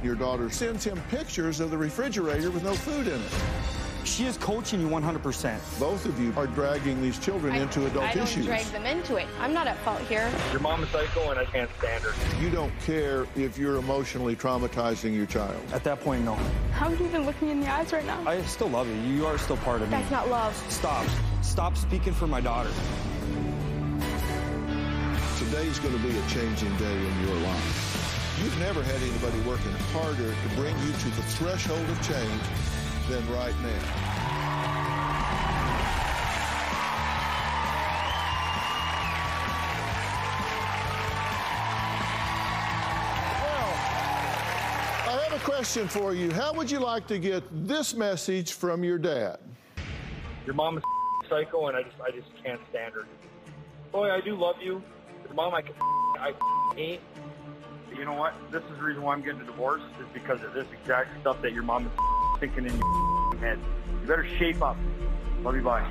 Your daughter sends him pictures of the refrigerator with no food in it. She is coaching you 100%. Both of you are dragging these children into adult issues. I don't drag them into it. I'm not at fault here. Your mom is psycho and I can't stand her. You don't care if you're emotionally traumatizing your child. At that point, no. How are you even looking in the eyes right now? I still love you. You are still part of me. That's not love. Stop. Stop speaking for my daughter. Today's going to be a changing day in your life. You've never had anybody working harder to bring you to the threshold of change than right now. Well, I have a question for you. How would you like to get this message from your dad? Your mom is psycho and I just can't stand her. Boy, I do love you. Your mom I hate. You know what? This is the reason why I'm getting a divorce, is because of this exact stuff that your mom is thinking in your head. You better shape up. Love you, bye.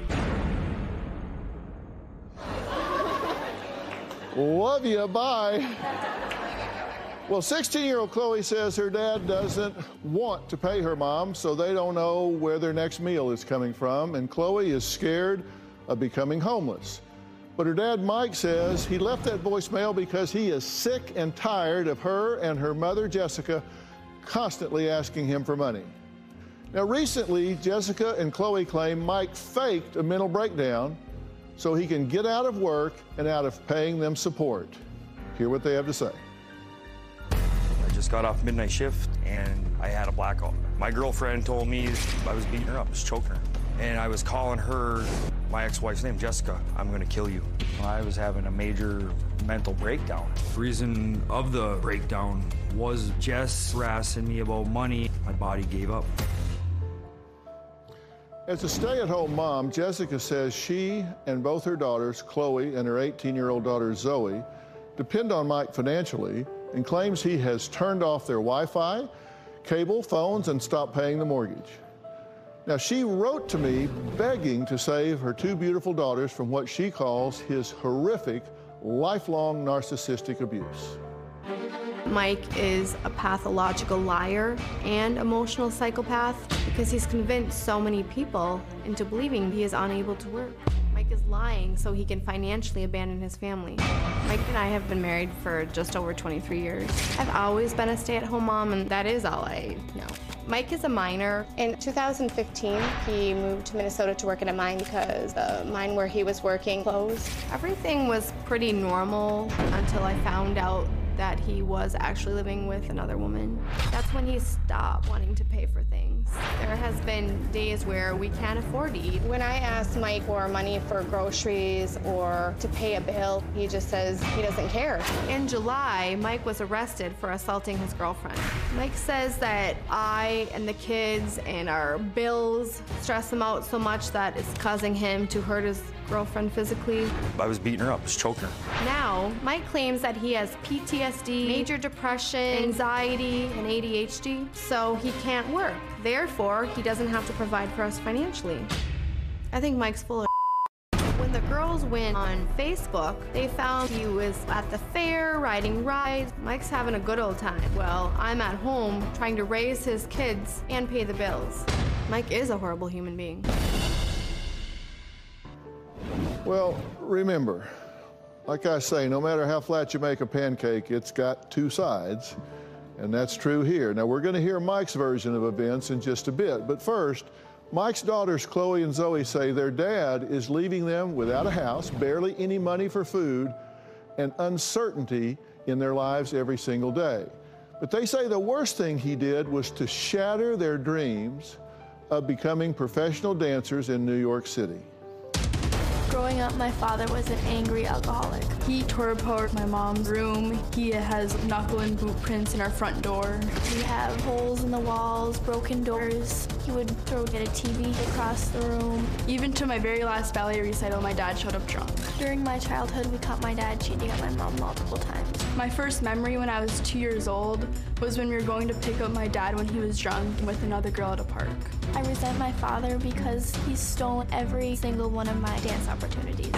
Love you, bye. Well, 16-year-old Chloe says her dad doesn't want to pay her mom, so they don't know where their next meal is coming from, and Chloe is scared of becoming homeless. But her dad, Mike, says he left that voicemail because he is sick and tired of her and her mother, Jessica, constantly asking him for money. Now, recently, Jessica and Chloe claim Mike faked a mental breakdown so he can get out of work and out of paying them support. Hear what they have to say. I just got off midnight shift and I had a blackout. My girlfriend told me I was beating her up, was choking her. And I was calling her, my ex-wife's name, Jessica, I'm gonna kill you. I was having a major mental breakdown. The reason of the breakdown was Jess harassing me about money. My body gave up. As a stay-at-home mom, Jessica says she and both her daughters, Chloe and her 18-year-old daughter, Zoe, depend on Mike financially and claims he has turned off their Wi-Fi, cable, phones, and stopped paying the mortgage. Now, she wrote to me begging to save her two beautiful daughters from what she calls his horrific, lifelong narcissistic abuse. Mike is a pathological liar and emotional psychopath because he's convinced so many people into believing he is unable to work. Mike is lying so he can financially abandon his family. Mike and I have been married for just over 23 years. I've always been a stay-at-home mom, and that is all I know. Mike is a miner. In 2015, he moved to Minnesota to work at a mine because the mine where he was working closed. Everything was pretty normal until I found out that he was actually living with another woman. That's when he stopped wanting to pay for things. There has been days where we can't afford to eat. When I ask Mike for money for groceries or to pay a bill, he just says he doesn't care. In July, Mike was arrested for assaulting his girlfriend. Mike says that I and the kids and our bills stress him out so much that it's causing him to hurt his girlfriend physically. I was beating her up, was choking her. Now, Mike claims that he has PTSD, major depression, anxiety, and ADHD, so he can't work. Therefore, he doesn't have to provide for us financially. I think Mike's full of When the girls went on Facebook, they found he was at the fair, riding rides. Mike's having a good old time. Well, I'm at home trying to raise his kids and pay the bills. Mike is a horrible human being. Well, remember, like I say, no matter how flat you make a pancake, it's got two sides, and that's true here. Now, we're going to hear Mike's version of events in just a bit, but first, Mike's daughters, Chloe and Zoe, say their dad is leaving them without a house, barely any money for food, and uncertainty in their lives every single day. But they say the worst thing he did was to shatter their dreams of becoming professional dancers in New York City. Growing up, my father was an angry alcoholic. He tore apart my mom's room. He has knuckle and boot prints in our front door. We have holes in the walls, broken doors. He would throw a TV across the room. Even to my very last ballet recital, my dad showed up drunk. During my childhood, we caught my dad cheating on my mom multiple times. My first memory when I was 2 years old was when we were going to pick up my dad when he was drunk with another girl at a park. I resent my father because he's stolen every single one of my dance opportunities.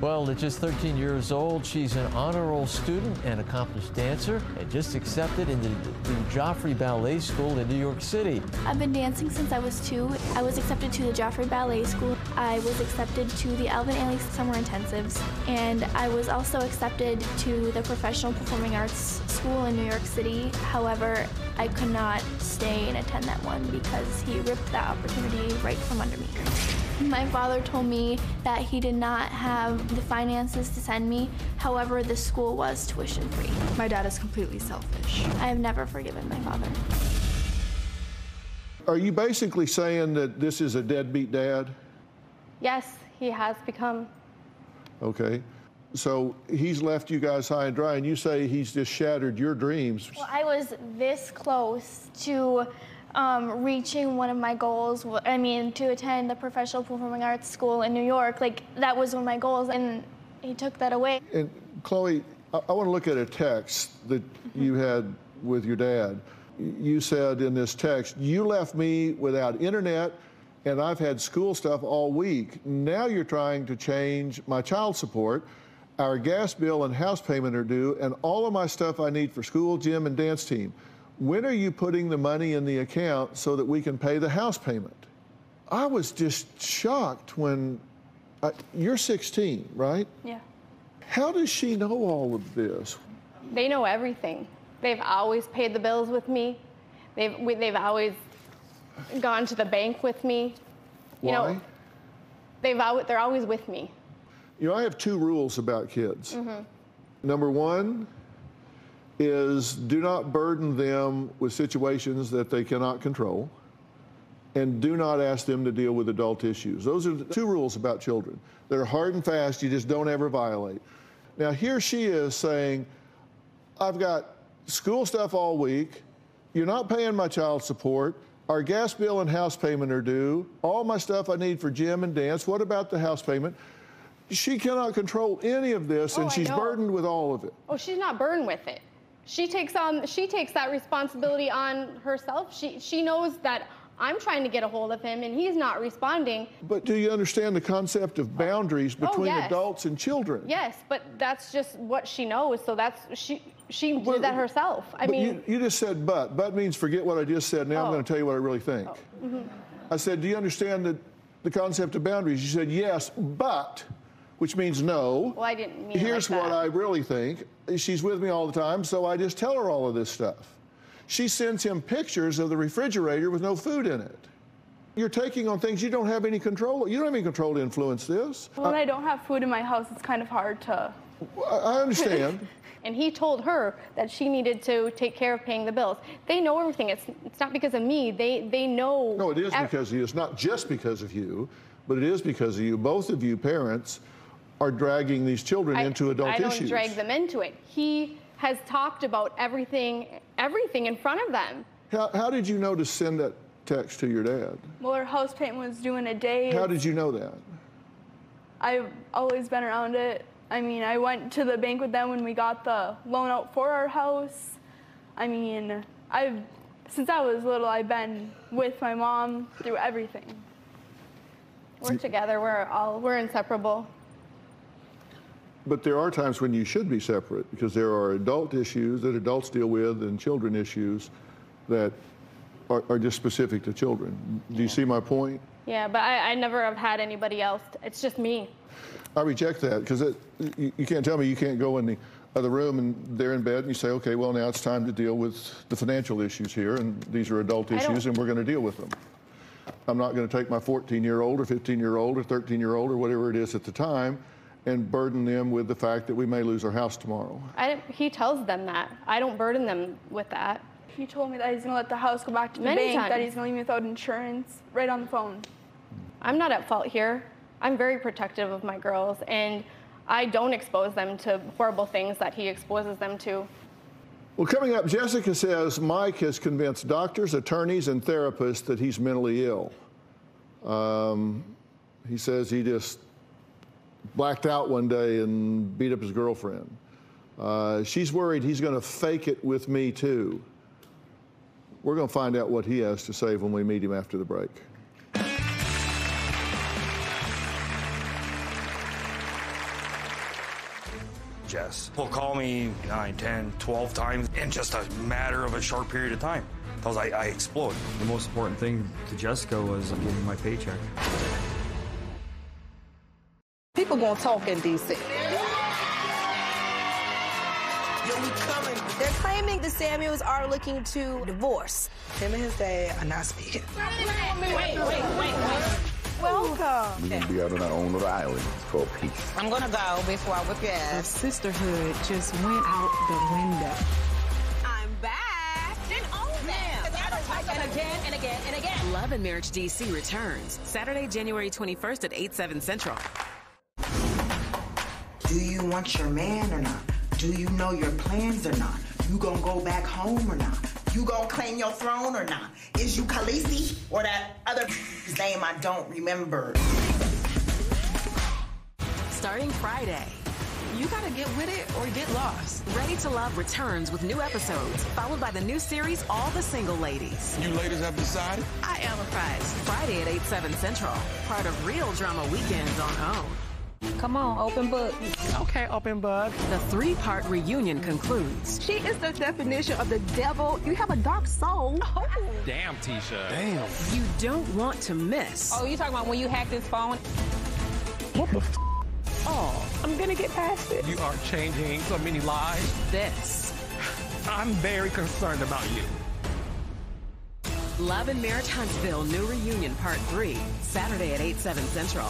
Well, at just 13 years old, she's an honor roll student and accomplished dancer, and just accepted into the Joffrey Ballet School in New York City. I've been dancing since I was 2. I was accepted to the Joffrey Ballet School. I was accepted to the Alvin Ailey Summer Intensives, and I was also accepted to the Professional Performing Arts School in New York City. However, I could not stay and attend that one because he ripped that opportunity right from under me. My father told me that he did not have the finances to send me. However, the school was tuition free. My dad is completely selfish. I have never forgiven my father. Are you basically saying that this is a deadbeat dad? Yes, he has become. Okay. So he's left you guys high and dry, and you say he's just shattered your dreams. Well, I was this close to reaching one of my goals. I mean, to attend the Professional Performing Arts School in New York. Like, that was one of my goals, and he took that away. And Chloe, I want to look at a text that you had with your dad. You said in this text, you left me without internet, and I've had school stuff all week. Now you're trying to change my child support. Our gas bill and house payment are due, and all of my stuff I need for school, gym, and dance team. When are you putting the money in the account so that we can pay the house payment? I was just shocked when, you're 16, right? Yeah. How does she know all of this? They know everything. They've always paid the bills with me. They've always gone to the bank with me. Why? They're always with me. You know, I have 2 rules about kids. Number 1 is do not burden them with situations that they cannot control, and do not ask them to deal with adult issues. Those are the 2 rules about children. They're hard and fast, you just don't ever violate. Now here she is saying, I've got school stuff all week, you're not paying my child support, our gas bill and house payment are due, all my stuff I need for gym and dance, what about the house payment? She cannot control any of this, and she's burdened with all of it. Oh, she's not burdened with it. She takes that responsibility on herself. She knows that I'm trying to get a hold of him, and he's not responding. But do you understand the concept of boundaries between adults and children? Yes, but that's just what she knows. So she did that herself. I mean, you just said but. But means forget what I just said. Now I'm going to tell you what I really think. I said, do you understand the concept of boundaries? You said yes, but, which means no. Well, I didn't mean Here's like that. what I really think. She's with me all the time, so I just tell her all of this stuff. She sends him pictures of the refrigerator with no food in it. You're taking on things you don't have any control. You don't have any control to influence this. When I don't have food in my house, it's kind of hard to... I understand. And he told her that she needed to take care of paying the bills. They know everything. It's not because of me. They know. No, it is because of you. It's not just because of you, but it is because of you. Both of you parents are dragging these children into adult issues. I don't drag them into it. He has talked about everything in front of them. How did you know to send that text to your dad? Well, her house payment was due in a day. How did you know that? I've always been around it. I mean, I went to the bank with them when we got the loan out for our house. I mean, since I was little, I've been with my mom through everything. We're together. We're inseparable. But there are times when you should be separate because there are adult issues that adults deal with and children issues that are just specific to children. Do you see my point? Yeah, but I never have had anybody else. It's just me. I reject that because you can't tell me you can't go in the other room and they're in bed and you say, okay, well, now it's time to deal with the financial issues here, and these are adult issues and we're going to deal with them. I'm not going to take my 14-year-old or 15-year-old or 13-year-old or whatever it is at the time and burden them with the fact that we may lose our house tomorrow. He tells them that. I don't burden them with that. He told me that he's going to let the house go back to the bank, that he's going to leave me without insurance, right on the phone. I'm not at fault here. I'm very protective of my girls, and I don't expose them to horrible things that he exposes them to. Well, coming up, Jessica says Mike has convinced doctors, attorneys, and therapists that he's mentally ill. He says he just blacked out one day and beat up his girlfriend. She's worried he's going to fake it with me, too. We're going to find out what he has to say when we meet him after the break. Jess. He'll call me 9, 10, 12 times in just a matter of a short period of time. Because I explode. The most important thing to Jessica was getting my paycheck. People gonna talk in D.C. They're claiming the Samuels are looking to divorce. Him and his dad are not speaking. Wait. Welcome. We're gonna be out on our own little island. It's called peace. I'm gonna go before I whip your ass. The sisterhood just went out the window. I'm back. Then own them. And again and again and again. Love and Marriage DC returns Saturday, January 21st at 8/7 Central. Do you want your man or not? Do you know your plans or not? You gonna go back home or not? You gonna claim your throne or not? Is you Khaleesi or that other name I don't remember? Starting Friday. You gotta get with it or get lost. Ready to Love returns with new episodes, followed by the new series, All the Single Ladies. You ladies have decided? I am a prize. Friday at 8/7 Central. Part of Real Drama Weekends on OWN. Come on, open book. Okay, open book. The 3-part reunion concludes. She is the definition of the devil. You have a dark soul. Oh. Damn, Tisha. Damn. You don't want to miss. Oh, you talking about when you hacked his phone? What the f? Oh, I'm gonna get past it. You are changing so many lives. This. I'm very concerned about you. Love and Marriage Huntsville New Reunion Part 3, Saturday at 8/7 Central.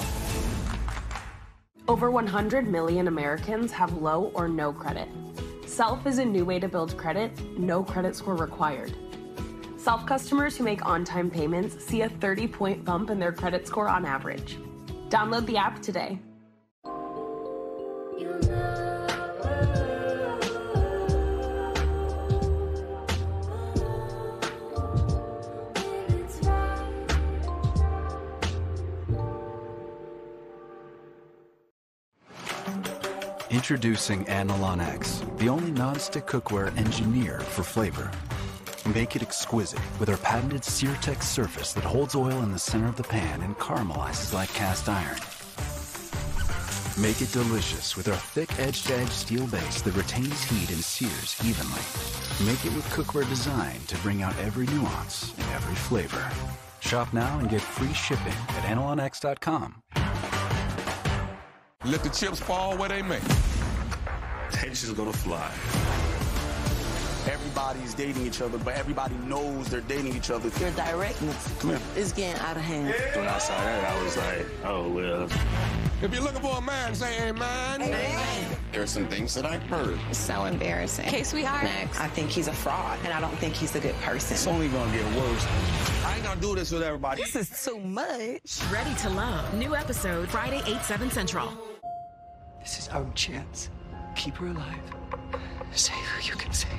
Over 100 million Americans have low or no credit. Self is a new way to build credit, no credit score required. Self customers who make on-time payments see a 30-point bump in their credit score on average. Download the app today. Introducing Analon X, the only non-stick cookware engineered for flavor. Make it exquisite with our patented SearTech surface that holds oil in the center of the pan and caramelizes like cast iron. Make it delicious with our thick edge-to-edge steel base that retains heat and sears evenly. Make it with cookware designed to bring out every nuance and every flavor. Shop now and get free shipping at AnalonX.com. Let the chips fall where they may. Tension's gonna fly. Everybody's dating each other, but everybody knows they're dating each other. Your directness is getting out of hand. When I saw that, I was like, oh, well. If you're looking for a man, say amen. Amen. There are some things that I've heard. It's so embarrassing. Okay, sweetheart. Next. I think he's a fraud, and I don't think he's a good person. It's only gonna get worse. I ain't gonna do this with everybody. This is too much. Ready to Love. New episode Friday, 8/7 Central. This is our chance. Keep her alive. Save who you can save.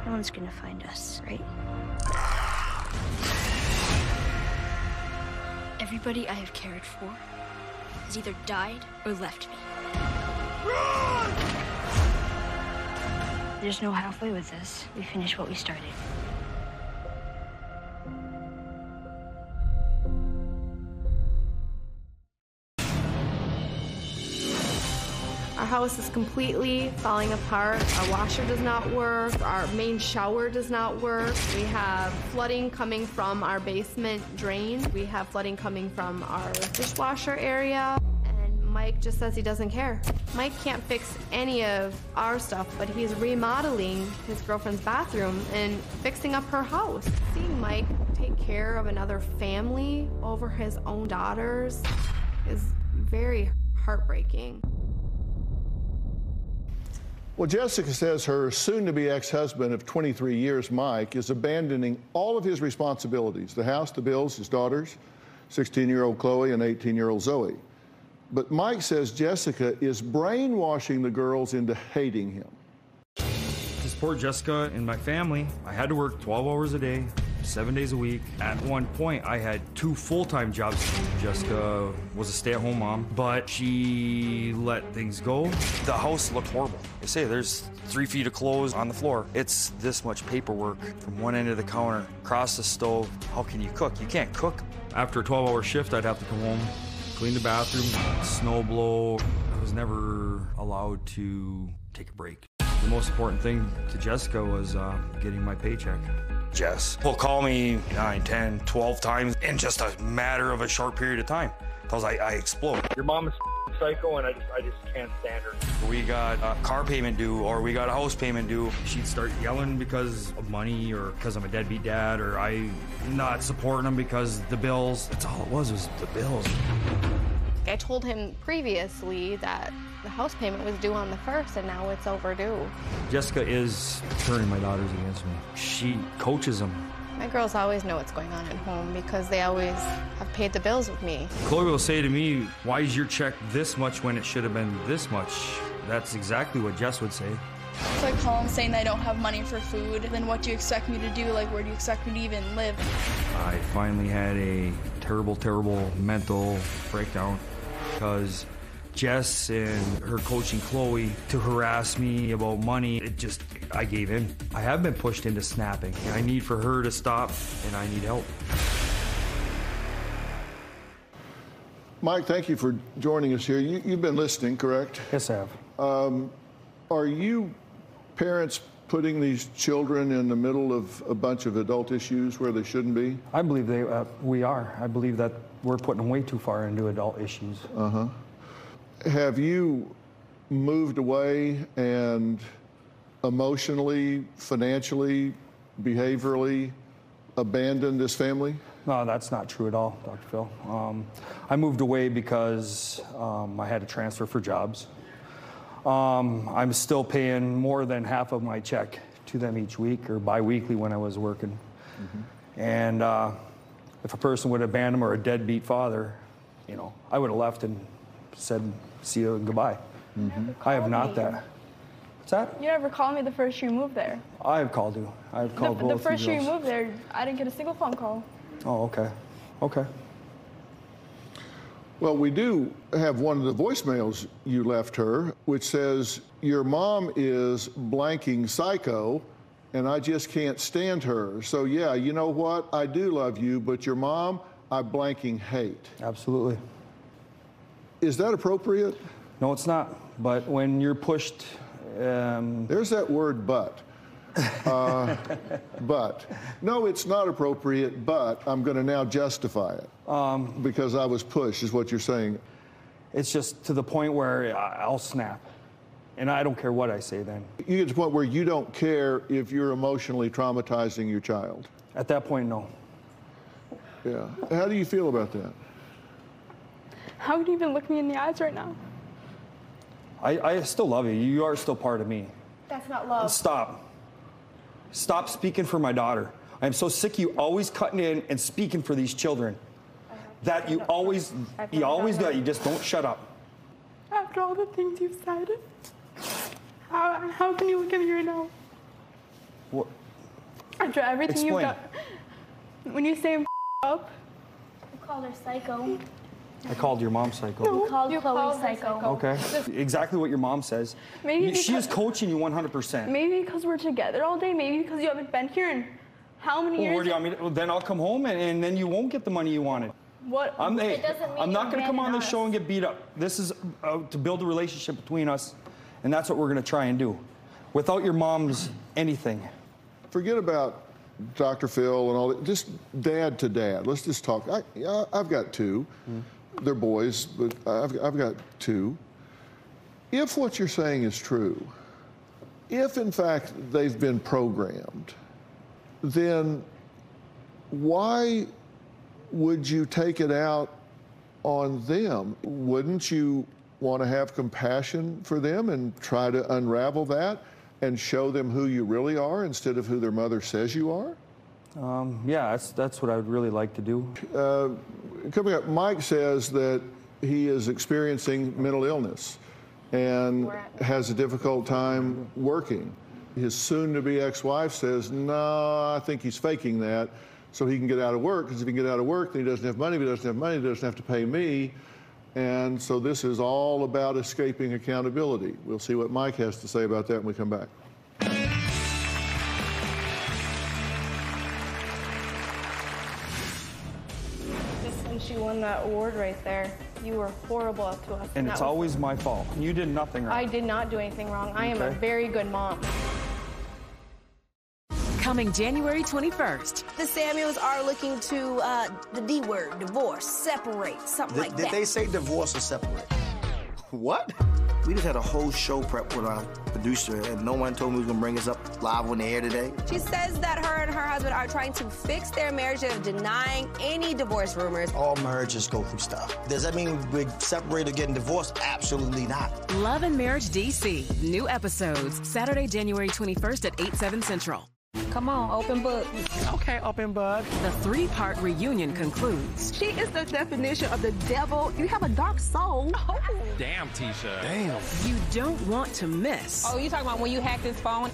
No one's gonna find us, right? Everybody I have cared for has either died or left me. Run! There's no halfway with this. We finish what we started. Our house is completely falling apart. Our washer does not work. Our main shower does not work. We have flooding coming from our basement drain. We have flooding coming from our dishwasher area. And Mike just says he doesn't care. Mike can't fix any of our stuff, but he's remodeling his girlfriend's bathroom and fixing up her house. Seeing Mike take care of another family over his own daughters is very heartbreaking. Well, Jessica says her soon-to-be ex-husband of 23 years, Mike, is abandoning all of his responsibilities, the house, the bills, his daughters, 16-year-old Chloe and 18-year-old Zoe. But Mike says Jessica is brainwashing the girls into hating him. To support Jessica and my family, I had to work 12 hours a day, 7 days a week. At one point, I had 2 full-time jobs. Jessica was a stay-at-home mom, but she let things go. The house looked horrible. I say there's 3 feet of clothes on the floor. It's this much paperwork from one end of the counter, across the stove. How can you cook? You can't cook. After a 12-hour shift, I'd have to come home, clean the bathroom, snow blow. It was was never allowed to take a break. The most important thing to Jessica was getting my paycheck. Jess will call me 9, 10, 12 times in just a matter of a short period of time because I explode. Your mom is psycho, and I just can't stand her. We got a car payment due, or we got a house payment due. She'd start yelling because of money, or because I'm a deadbeat dad, or I not supporting them because the bills. That's all it was the bills. I told him previously that the house payment was due on the 1st, and now it's overdue. Jessica is turning my daughters against me. She coaches them. My girls always know what's going on at home because they always have paid the bills with me. Chloe will say to me, why is your check this much when it should have been this much? That's exactly what Jess would say. So I call them saying that I don't have money for food. Then what do you expect me to do? Like, where do you expect me to even live? I finally had a terrible, terrible mental breakdown because Jess and her coaching Chloe to harass me about money, I gave in. I have been pushed into snapping. I need for her to stop, and I need help. Mike, thank you for joining us here. You've been listening, correct? Yes, I have. Are you parents putting these children in the middle of a bunch of adult issues where they shouldn't be? I believe we are. I believe that we're putting them way too far into adult issues. Uh-huh. Have you moved away and emotionally, financially, behaviorally abandoned this family? No, that's not true at all, Dr. Phil. I moved away because I had to transfer for jobs. I'm still paying more than half of my check to them each week or bi-weekly when I was working. Mm-hmm. And if a person would abandon them or a deadbeat father, I would have left and said, see you and goodbye. Mm-hmm. I have not that. What's that? You never called me the first year you moved there. I have called you. I've called both. The first year you moved there, I didn't get a single phone call. Oh, okay. Okay. Well, we do have one of the voicemails you left her, which says, your mom is blanking psycho, and I just can't stand her. So, yeah, you know what? I do love you, but your mom, I blanking hate. Absolutely. Is that appropriate? No, it's not. But when you're pushed... There's that word, but. But. No, it's not appropriate, but I'm going to now justify it. Because I was pushed, is what you're saying. It's just to the point where I'll snap. And I don't care what I say then. You get to the point where you don't care if you're emotionally traumatizing your child? At that point, no. Yeah. How do you feel about that? How could you even look me in the eyes right now? I still love you. You are still part of me. That's not love. Stop. Stop speaking for my daughter. I'm so sick of you always cutting in and speaking for these children. That you always do that. You just don't shut up. After all the things you've said, how can you look at me right now? What? After everything Explain. you've done. When you say I'm up. I called her psycho. I called your mom psycho. No, you called Chloe psycho. Okay. Exactly what your mom says. Maybe she is coaching you 100%. Maybe because we're together all day. Maybe because you haven't been here in how many years? Where do you want me to, well, then I'll come home and then you won't get the money you wanted. What? I'm not going to come on this show and get beat up. This is to build a relationship between us, and that's what we're going to try and do. Without your mom's anything. Forget about Dr. Phil and all that. Just dad to dad. Let's just talk. I've got two. They're boys, but I've got two. If what you're saying is true, if in fact they've been programmed, then why would you take it out on them? Wouldn't you want to have compassion for them and try to unravel that and show them who you really are instead of who their mother says you are? Yeah, that's what I would really like to do. Coming up, Mike says that he is experiencing mental illness and has a difficult time working. His soon-to-be ex-wife says, no, I think he's faking that so he can get out of work, because if he can get out of work, then he doesn't have money. If he doesn't have money, he doesn't have to pay me. And so this is all about escaping accountability. We'll see what Mike has to say about that when we come back. Just when she won that award right there. You were horrible to us. And it's always my fault. You did nothing wrong. I did not do anything wrong. I am a very good mom. Coming January 21st. The Samuels are looking to the D word, divorce, separate, something like that. Did they say divorce or separate? What? We just had a whole show prep with our producer, and no one told me we was gonna bring us up live on the air today. She says that her and her husband are trying to fix their marriage of denying any divorce rumors. All marriages go through stuff. Does that mean we're separated or getting divorced? Absolutely not. Love and Marriage DC. New episodes Saturday, January 21st at 8/7 Central. Come on, open book. Okay, open book. The 3-part reunion concludes. She is the definition of the devil. You have a dark soul. Oh. Damn, Tisha. Damn. You don't want to miss. Oh, you talking about when you hacked his phone?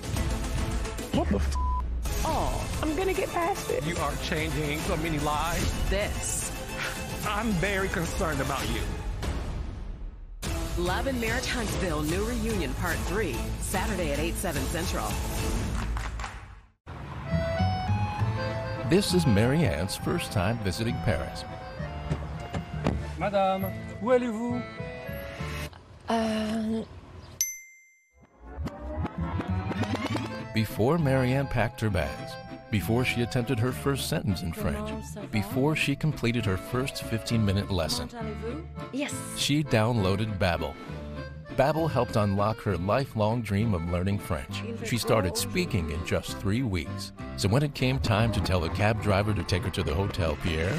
What the f? Oh, I'm gonna get past it. You are changing so many lives. This. I'm very concerned about you. Love and Marriage Huntsville New Reunion Part 3. Saturday at 8/7 Central. This is Mary Ann's first time visiting Paris. Madame, où allez-vous? Before Mary Ann packed her bags, before she attempted her first sentence in French, before she completed her first 15-minute lesson, Yes. she downloaded Babbel. Babbel helped unlock her lifelong dream of learning French. She started speaking in just 3 weeks. So when it came time to tell the cab driver to take her to the Hotel Pierre,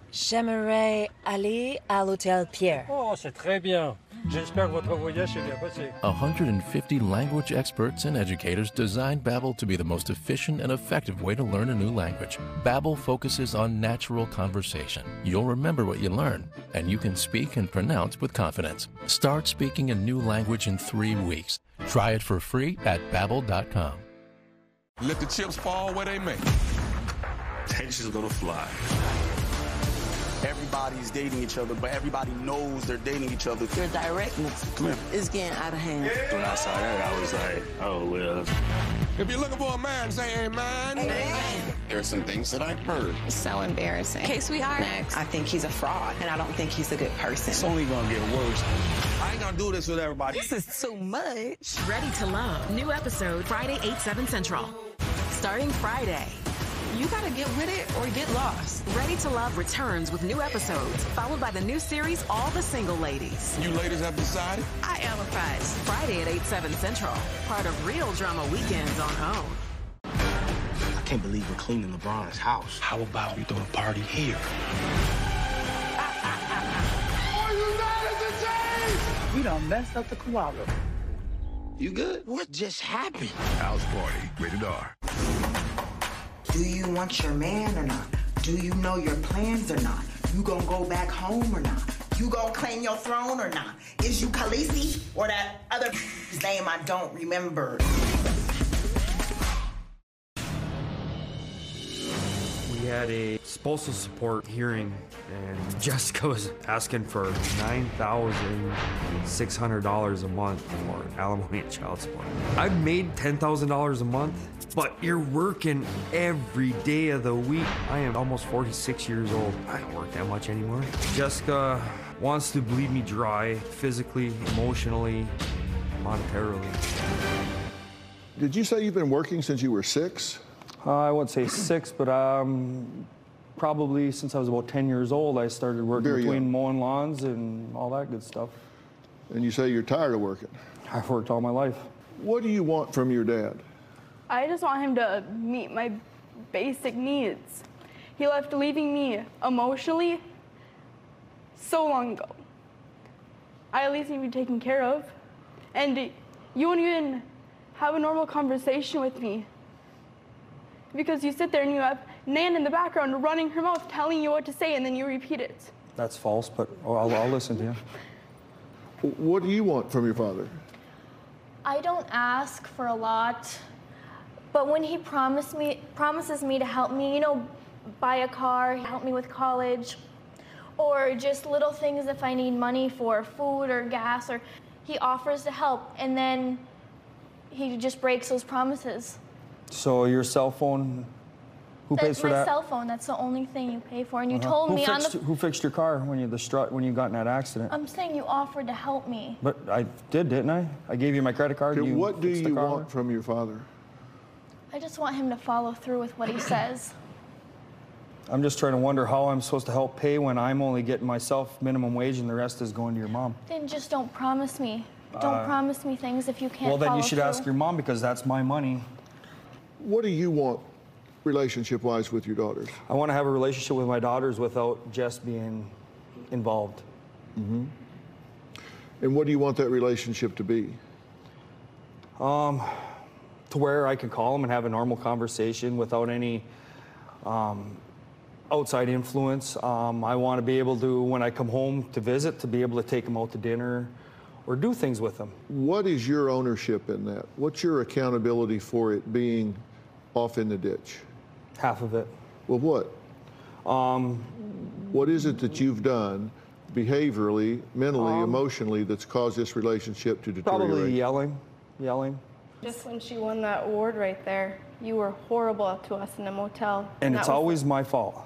J'aimerais aller à l'Hôtel Pierre. Oh, c'est très bien. J'espère que votre voyage s'est bien passé. 150 language experts and educators designed Babbel to be the most efficient and effective way to learn a new language. Babbel focuses on natural conversation. You'll remember what you learn, and you can speak and pronounce with confidence. Start speaking a new language in 3 weeks. Try it for free at Babbel.com. Let the chips fall where they may. Tension's gonna fly. Everybody's dating each other, but everybody knows they're dating each other. Your directness is getting out of hand. When I saw that, I was like, oh, well. If you're looking for a man, say amen. Amen. There are some things that I've heard. It's so embarrassing. Okay, sweetheart. Next. I think he's a fraud, and I don't think he's a good person. It's only gonna get worse. I ain't gonna do this with everybody. This is too much. Ready to Love. New episode Friday, 8/7 Central. Starting Friday. You gotta get with it or get lost. Ready to Love returns with new episodes, followed by the new series All the Single Ladies. You ladies have decided? I empathize. Friday at 8/7 Central. Part of Real Drama Weekends on OWN. I can't believe we're cleaning LeBron's house. How about we throw a party here? We done messed up the koala. You good? What just happened? House Party, rated R. Do you want your man or not? Do you know your plans or not? You gonna go back home or not? You gonna claim your throne or not? Is you Khaleesi or that other name I don't remember? We had a spousal support hearing, and Jessica was asking for $9,600 a month for alimony and child support. I've made $10,000 a month, but you're working every day of the week. I am almost 46 years old. I don't work that much anymore. Jessica wants to bleed me dry, physically, emotionally, monetarily. Did you say you've been working since you were 6? I wouldn't say 6, but probably since I was about 10 years old, I started working between mowing lawns and all that good stuff. And you say you're tired of working? I've worked all my life. What do you want from your dad? I just want him to meet my basic needs. He left leaving me emotionally so long ago. I at least need to be taken care of. And you won't even have a normal conversation with me. Because you sit there and you have Nan in the background running her mouth, telling you what to say, and then you repeat it. That's false, but I'll listen to you. What do you want from your father? I don't ask for a lot, but when he promises me to help me, you know, buy a car, help me with college, or just little things if I need money for food or gas, or he offers to help, and then he just breaks those promises. So your cell phone Who pays for my that? cell phone. That's the only thing you pay for. And you told me on the... Who fixed your car when you got in that accident? I'm saying you offered to help me. But I did, didn't I? I gave you my credit card. Okay, what do you want from your father? I just want him to follow through with what he says. I'm just trying to wonder how I'm supposed to help pay when I'm only getting myself minimum wage and the rest is going to your mom. Then just don't promise me. Don't promise me things if you can't Well, then you should follow ask your mom because that's my money. What do you want relationship-wise with your daughters? I want to have a relationship with my daughters without Jess being involved. Mm-hmm. And what do you want that relationship to be? To where I can call them and have a normal conversation without any outside influence. I want to be able to, when I come home to visit, to be able to take them out to dinner or do things with them. What is your ownership in that? What's your accountability for it being off in the ditch? Half of it. Well, what? What is it that you've done behaviorally, mentally, emotionally that's caused this relationship to deteriorate? Probably yelling. Just when she won that award right there, you were horrible to us in the motel. And it's always my fault.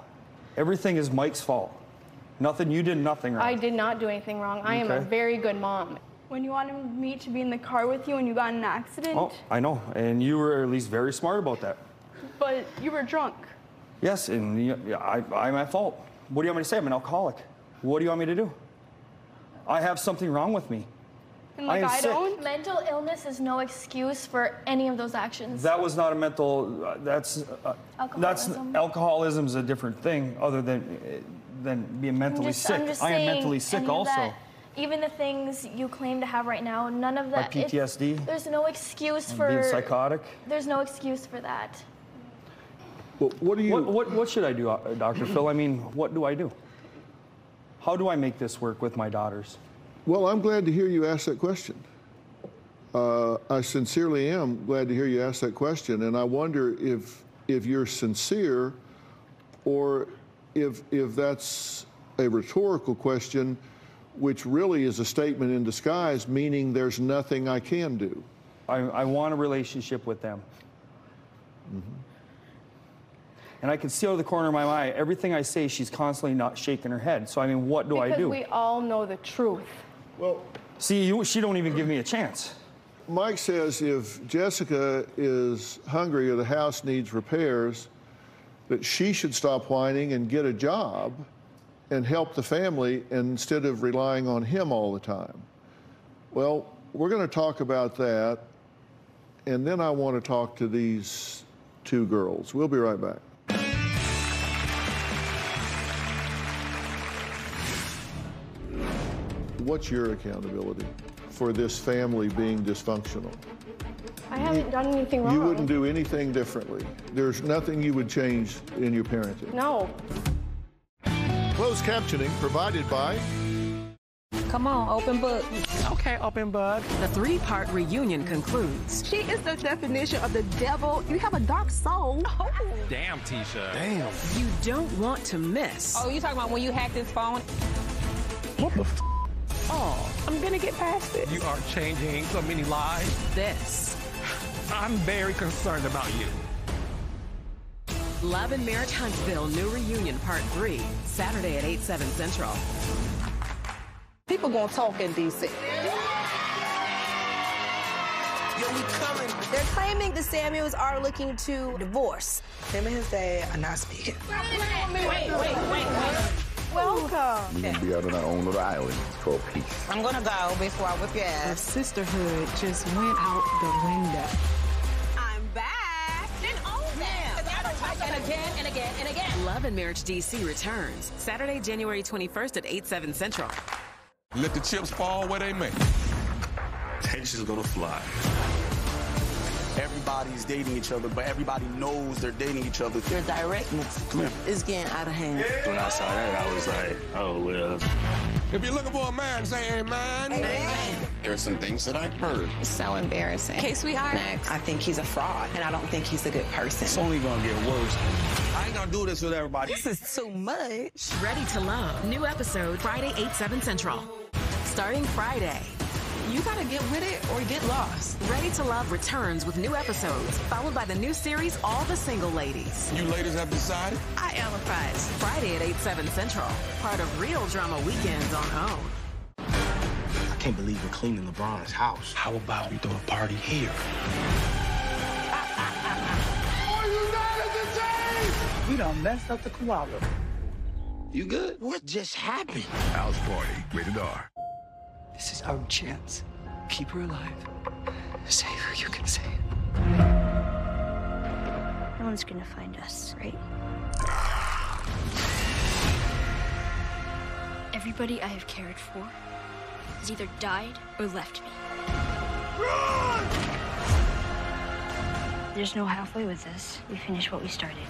Everything is Mike's fault. You did nothing wrong. I did not do anything wrong. I am a very good mom. When you wanted me to be in the car with you and you got in an accident. Oh, I know. And you were at least very smart about that. But you were drunk. Yes, and I'm at fault. What do you want me to say? I'm an alcoholic. What do you want me to do? I have something wrong with me. And like I don't. Mental illness is no excuse for any of those actions. That was not a mental. Alcoholism is a different thing, other than being mentally sick. I am mentally sick also. Even the things you claim to have right now, none of that. Like PTSD. There's no excuse for being psychotic. There's no excuse for that. Well, what do you? What should I do, Dr. Phill? I mean, what do I do? How do I make this work with my daughters? Well, I'm glad to hear you ask that question. I sincerely am glad to hear you ask that question, and I wonder if you're sincere, or if that's a rhetorical question, which really is a statement in disguise, meaning there's nothing I can do. I want a relationship with them. Mm-hmm. And I can see out of the corner of my eye, everything I say, she's constantly not shaking her head. So, I mean, what do I do? Because we all know the truth. Well, see, she don't even give me a chance. Mike says if Jessica is hungry or the house needs repairs, that she should stop whining and get a job and help the family instead of relying on him all the time. Well, we're going to talk about that, and then I want to talk to these two girls. We'll be right back. What's your accountability for this family being dysfunctional? I haven't done anything wrong. You wouldn't do anything differently. There's nothing you would change in your parenting. No. Closed captioning provided by... Come on, open book. Okay, open book. The 3-part reunion concludes. She is the definition of the devil. You have a dark soul. Oh. Damn, Tisha. Damn. You don't want to miss. Oh, you talking about when you hacked his phone? What the f? Oh, I'm gonna get past it. You are changing so many lives. This. I'm very concerned about you. Love and Marriage Huntsville New Reunion Part 3, Saturday at 8/7 Central. People gonna talk in D.C. They're claiming the Samuels are looking to divorce. Him and his dad are not speaking. Wait. Welcome. We're gonna be out on our own little island for peace. I'm gonna go before I whip your ass. The sisterhood just went out the window. I'm back. And own them. And again. Love and Marriage DC returns Saturday, January 21st at 8/7 Central. Let the chips fall where they may. Tension's gonna fly. Everybody's dating each other, but everybody knows they're dating each other. Your directness is getting out of hand. When I saw that, I was like, oh, well. If you're looking for a man, say amen. Amen. There are some things that I've heard. It's so embarrassing. Okay, sweetheart. Next. I think he's a fraud, and I don't think he's a good person. It's only gonna get worse. I ain't gonna do this with everybody. This is too much. Ready to Love. New episode Friday, 8/7 Central. Starting Friday. You gotta get with it or get lost. Ready to Love returns with new episodes, followed by the new series, All the Single Ladies. You ladies have decided? I am apprised. Friday at 8, 7 Central. Part of Real Drama Weekends on OWN. I can't believe we're cleaning LeBron's house. How about we throw a party here? Are you not entertained? We done messed up the koala. You good? What just happened? House Party, rated R. This is our chance. Keep her alive. Save her, you can say it. No one's gonna find us, right? Everybody I have cared for has either died or left me. Run! There's no halfway with this. We finish what we started.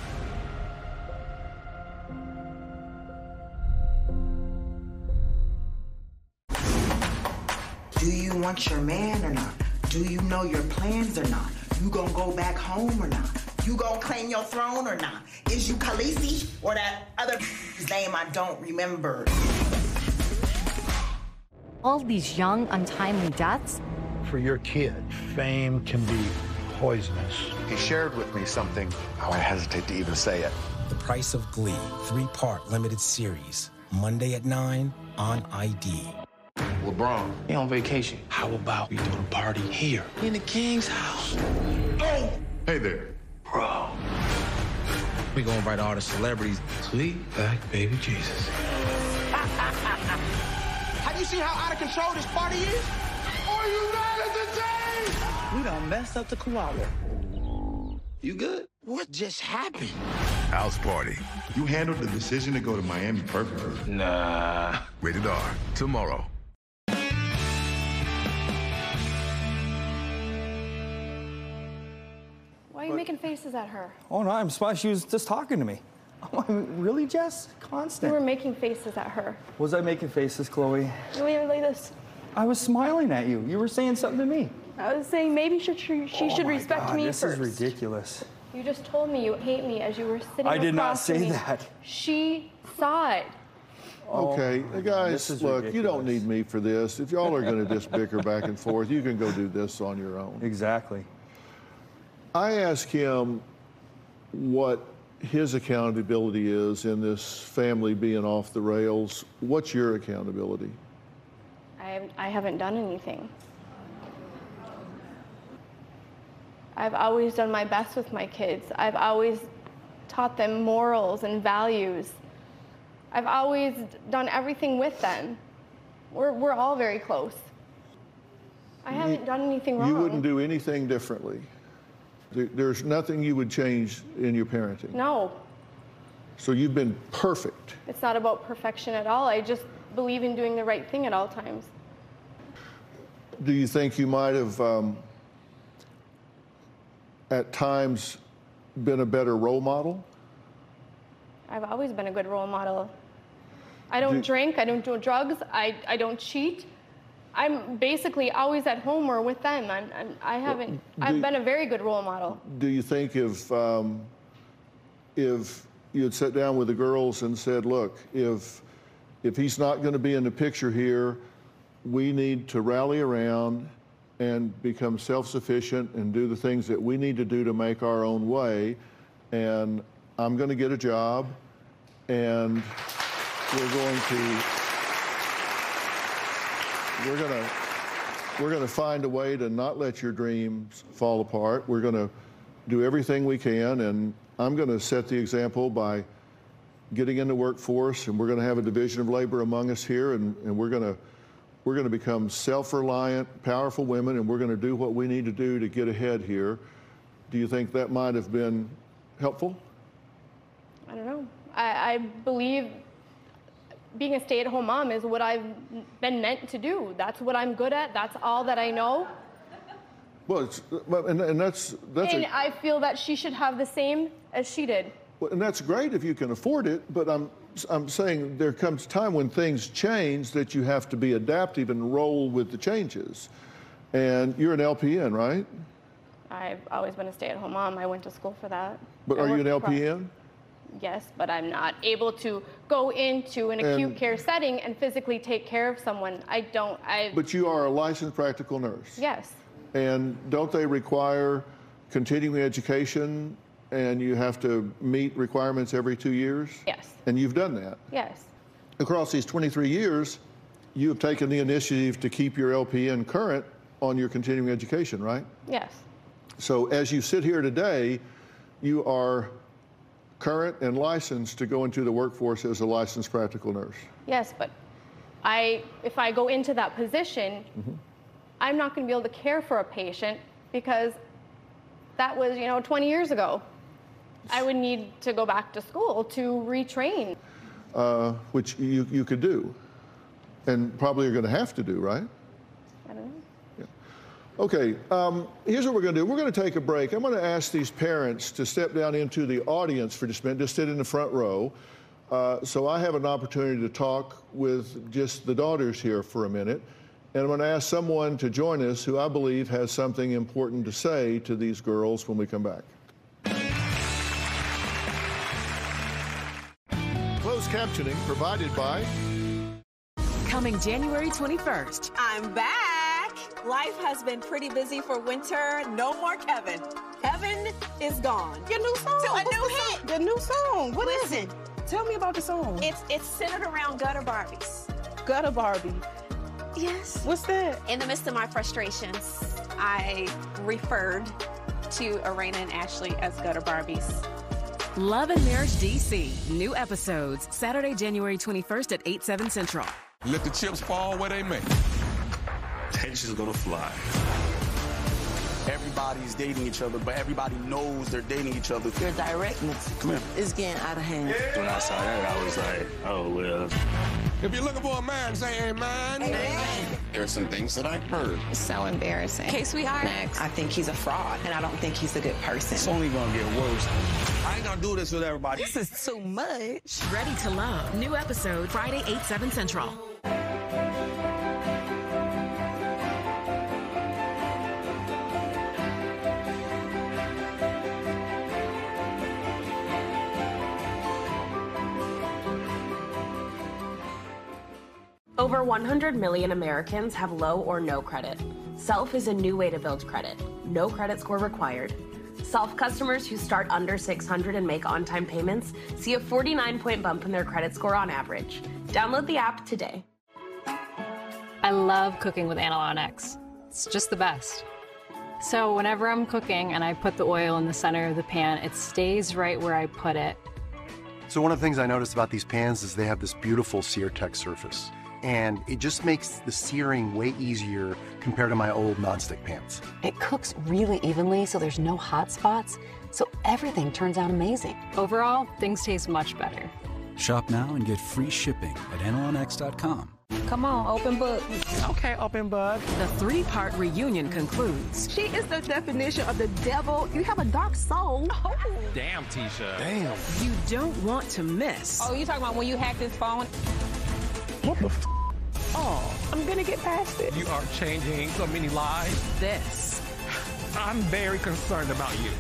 Do you want your man or not? Do you know your plans or not? You gonna go back home or not? You gonna claim your throne or not? Is you Khaleesi or that other name I don't remember? All these young, untimely deaths. For your kid, fame can be poisonous. He shared with me something. I hesitate to even say it. The Price of Glee, 3-part limited series. Monday at 9 on ID. LeBron, he on vacation. How about we throw a party here? In the king's house. Oh! Hey there. Bro. We gonna invite all the celebrities. Sweet back, baby Jesus. Have you seen how out of control this party is? Are you not entertained? We done messed up the koala. You good? What just happened? House Party. You handled the decision to go to Miami perfectly. Nah. Rated R. Tomorrow. Why are you making faces at her? Oh, no, I'm surprised she was just talking to me. Oh, really, Jess? Constant. You were making faces at her. Was I making faces, Chloe? You were like this. I was smiling at you. You were saying something to me. I was saying maybe she should respect me this first. This is ridiculous. You just told me you hate me as you were sitting across I did not from say me. that. She saw it. Okay, guys, look, ridiculous. you don't need me for this. If y'all are going to just bicker back and forth, you can go do this on your own. Exactly. I asked him what his accountability is in this family being off the rails. What's your accountability? I haven't done anything. I've always done my best with my kids. I've always taught them morals and values. I've always done everything with them. We're all very close. I haven't done anything wrong. You wouldn't do anything differently. There's nothing you would change in your parenting. No. So you've been perfect. It's not about perfection at all. I just believe in doing the right thing at all times. Do you think you might have, at times, been a better role model? I've always been a good role model. I don't drink, I don't do drugs, I don't cheat. I'm basically always at home or with them. I've been a very good role model. Do you think if you had sat down with the girls and said, look, if he's not going to be in the picture here, we need to rally around and become self-sufficient and do the things that we need to do to make our own way, and I'm going to get a job, and we're going to find a way to not let your dreams fall apart. We're going to do everything we can, and I'm going to set the example by getting in the workforce, and we're going to have a division of labor among us here, and we're going to become self-reliant, powerful women, and we're going to do what we need to do to get ahead here. Do you think that might have been helpful? I don't know. I believe being a stay-at-home mom is what I've been meant to do. That's what I'm good at. That's all that I know. Well, that's I feel that she should have the same as she did. Well, and that's great if you can afford it, but I'm saying there comes a time when things change that you have to be adaptive and roll with the changes. And you're an LPN, right? I've always been a stay-at-home mom. I went to school for that. But are you an LPN? Yes, but I'm not able to go into an acute care setting and physically take care of someone. But you are a licensed practical nurse. Yes. And don't they require continuing education, and you have to meet requirements every 2 years? Yes. And you've done that? Yes. Across these 23 years, you have taken the initiative to keep your LPN current on your continuing education, right? Yes. So as you sit here today, you are current and licensed to go into the workforce as a licensed practical nurse. Yes, but if I go into that position, I'm not going to be able to care for a patient because that was, 20 years ago. I would need to go back to school to retrain. Which you could do, and probably are going to have to do, right? I don't know. Okay, here's what we're going to do. We're going to take a break. I'm going to ask these parents to step down into the audience for just a minute, just sit in the front row. So I have an opportunity to talk with just the daughters here for a minute. And I'm going to ask someone to join us who I believe has something important to say to these girls when we come back. Closed captioning provided by... Coming January 21st. I'm back. Life has been pretty busy for winter. No more Kevin. Kevin is gone. Your new song. A new hit. The new song. What is Listen, it? Tell me about the song. It's centered around gutter Barbies. Gutter Barbie. Yes. What's that? In the midst of my frustrations, I referred to Arena and Ashley as gutter Barbies. Love and Marriage DC. New episodes Saturday, January 21st at 8/7 Central. Let the chips fall where they may. Tension's gonna fly. Everybody's dating each other, but everybody knows they're dating each other. Your directness is getting out of hand. When I saw that, I was like, oh, well. If you're looking for a man, say amen. Amen. There are some things that I've heard. It's so embarrassing. Okay, sweetheart. Next. I think he's a fraud, and I don't think he's a good person. It's only gonna get worse. I ain't gonna do this with everybody. This is too much. Ready to Love. New episode Friday, 8/7 Central. Over 100 million Americans have low or no credit. Self is a new way to build credit. No credit score required. Self customers who start under 600 and make on-time payments see a 49-point bump in their credit score on average. Download the app today. I love cooking with Analon X. It's just the best. So whenever I'm cooking and I put the oil in the center of the pan, it stays right where I put it. So one of the things I noticed about these pans is they have this beautiful sear tech surface. And it just makes the searing way easier compared to my old nonstick pans. It cooks really evenly, so there's no hot spots, so everything turns out amazing. Overall, things taste much better. Shop now and get free shipping at AnalonX.com. Come on, open book. Okay, open book. The 3-part reunion concludes. She is the definition of the devil. You have a dark soul. Oh. Damn, Tisha. Damn. You don't want to miss. Oh, you talking about when you hacked his phone? What the f? Oh, I'm gonna get past it. You are changing so many lives. This. I'm very concerned about you.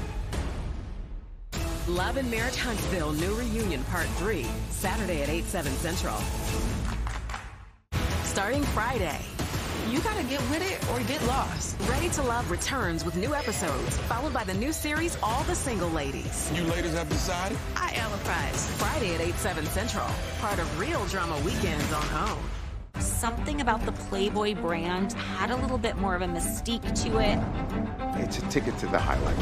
Love and Marriage Huntsville New Reunion Part 3, Saturday at 8/7 Central. Starting Friday. You gotta get with it or get lost. Ready to Love returns with new episodes, followed by the new series, All the Single Ladies. You ladies have decided? I am apprised. Friday at 8/7 Central. Part of Real Drama Weekends on OWN. Something about the Playboy brand had a little bit more of a mystique to it. It's a ticket to the highlight.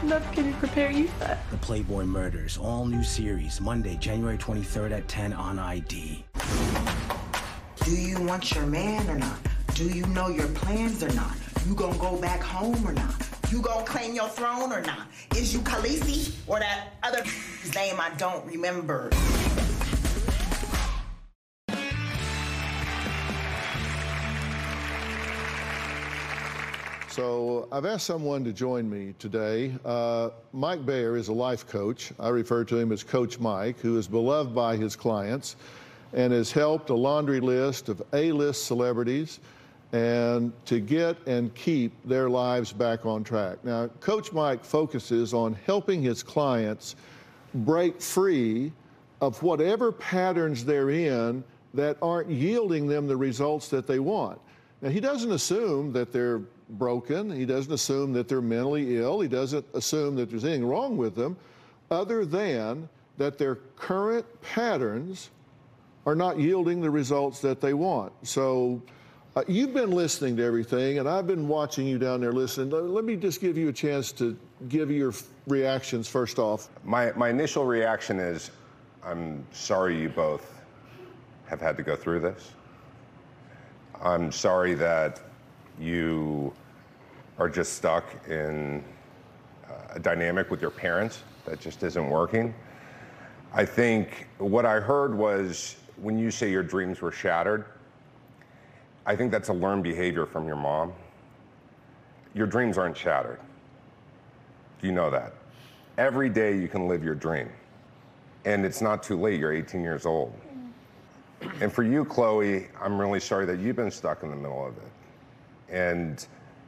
Love can prepare you for that. The Playboy Murders, all new series, Monday, January 23rd at 10 on ID. Do you want your man or not? Do you know your plans or not? You gonna go back home or not? You gonna claim your throne or not? Is you Khaleesi or that other name I don't remember? So I've asked someone to join me today. Mike Bayer is a life coach. I refer to him as Coach Mike, who is beloved by his clients and has helped a laundry list of A-list celebrities and to get and keep their lives back on track. Now, Coach Mike focuses on helping his clients break free of whatever patterns they're in that aren't yielding them the results that they want. Now, he doesn't assume that they're broken. He doesn't assume that they're mentally ill. He doesn't assume that there's anything wrong with them, other than that their current patterns are not yielding the results that they want. So you've been listening to everything, and I've been watching you down there listening. Let me just give you a chance to give your reactions first off. My initial reaction is, I'm sorry you both have had to go through this. I'm sorry that you are just stuck in a dynamic with your parents that just isn't working. I think what I heard was, when you say your dreams were shattered, I think that's a learned behavior from your mom. Your dreams aren't shattered. You know that. Every day you can live your dream. And it's not too late, you're 18 years old. And for you, Chloe, I'm really sorry that you've been stuck in the middle of it. And